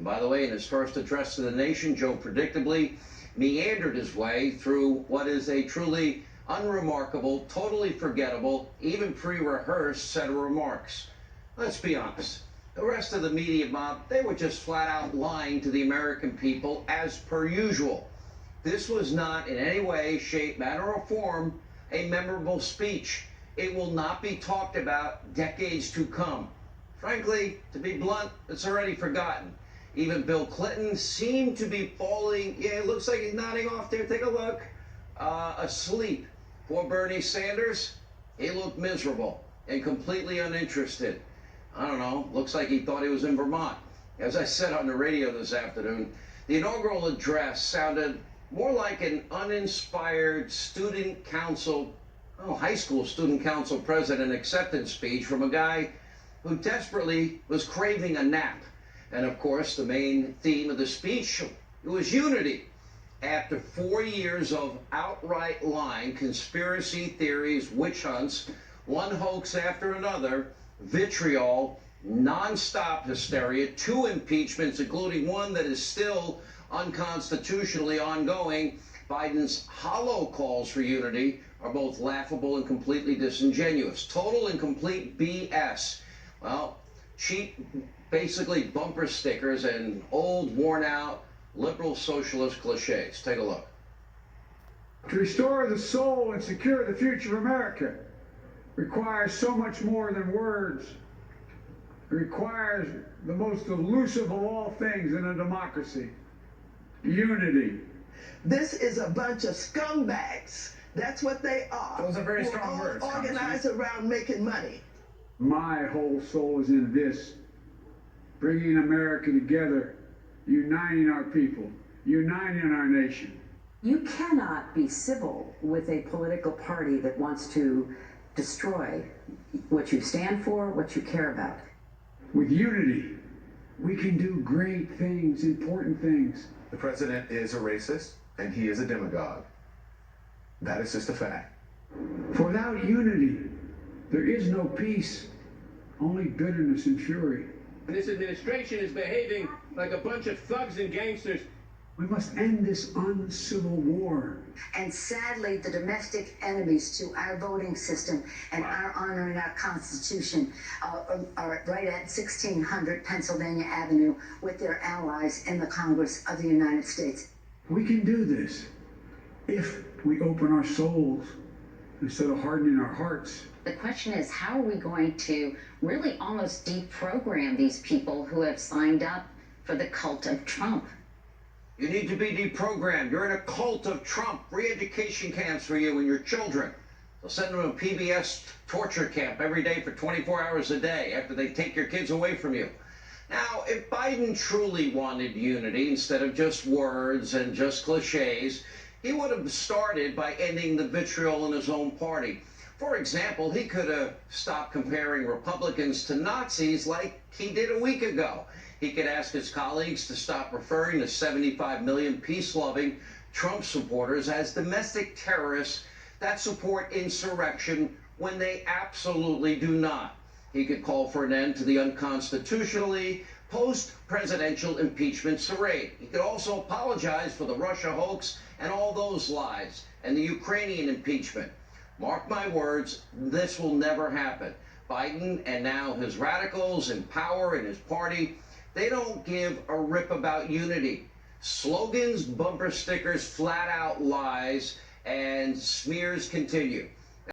And by the way, in his first address to the nation, Joe predictably meandered his way through what is a truly unremarkable, totally forgettable, even pre-rehearsed set of remarks. Let's be honest. The rest of the media mob, they were just flat out lying to the American people as per usual. This was not in any way, shape, manner, or form a memorable speech. It will not be talked about decades to come. Frankly, to be blunt, it's already forgotten. Even Bill Clinton seemed to be falling, yeah, it looks like he's nodding off there, take a look, asleep. Poor Bernie Sanders, he looked miserable and completely uninterested. I don't know, looks like he thought he was in Vermont. As I said on the radio this afternoon, the inaugural address sounded more like an uninspired student council, high school student council president acceptance speech from a guy who desperately was craving a nap. And of course, the main theme of the speech was unity. After 4 years of outright lying, conspiracy theories, witch hunts, one hoax after another, vitriol, non-stop hysteria, 2 impeachments, including one that is still unconstitutionally ongoing, Biden's hollow calls for unity are both laughable and completely disingenuous. Total and complete BS. Well, cheap, basically bumper stickers and old, worn-out liberal socialist cliches. Take a look. To restore the soul and secure the future of America requires so much more than words. It requires the most elusive of all things in a democracy: unity. This is a bunch of scumbags. That's what they are. Those are very strong words. Organized around making money. My whole soul is in this: bringing America together, uniting our people, uniting our nation. You cannot be civil with a political party that wants to destroy what you stand for, what you care about. With unity, we can do great things, important things. The president is a racist, and he is a demagogue. That is just a fact. For without unity, there is no peace, only bitterness and fury. This administration is behaving like a bunch of thugs and gangsters. We must end this uncivil war. And sadly, the domestic enemies to our voting system and our honor and our Constitution are right at 1600 Pennsylvania Avenue with their allies in the Congress of the United States. We can do this if we open our souls instead of hardening our hearts. The question is, how are we going to really almost deprogram these people who have signed up for the cult of Trump? You need to be deprogrammed. You're in a cult of Trump. Re-education camps for you and your children. They'll send them to a PBS torture camp every day for 24 hours a day after they take your kids away from you. Now, if Biden truly wanted unity instead of just words and just cliches, he would have started by ending the vitriol in his own party. For example, he could have stopped comparing Republicans to Nazis like he did a week ago. He could ask his colleagues to stop referring to 75 million peace-loving Trump supporters as domestic terrorists that support insurrection when they absolutely do not. He could call for an end to the unconstitutionally post-presidential impeachment charade. He could also apologize for the Russia hoax and all those lies and the Ukrainian impeachment. Mark my words, this will never happen. Biden and now his radicals in power in his party, they don't give a rip about unity. Slogans, bumper stickers, flat out lies, and smears continue.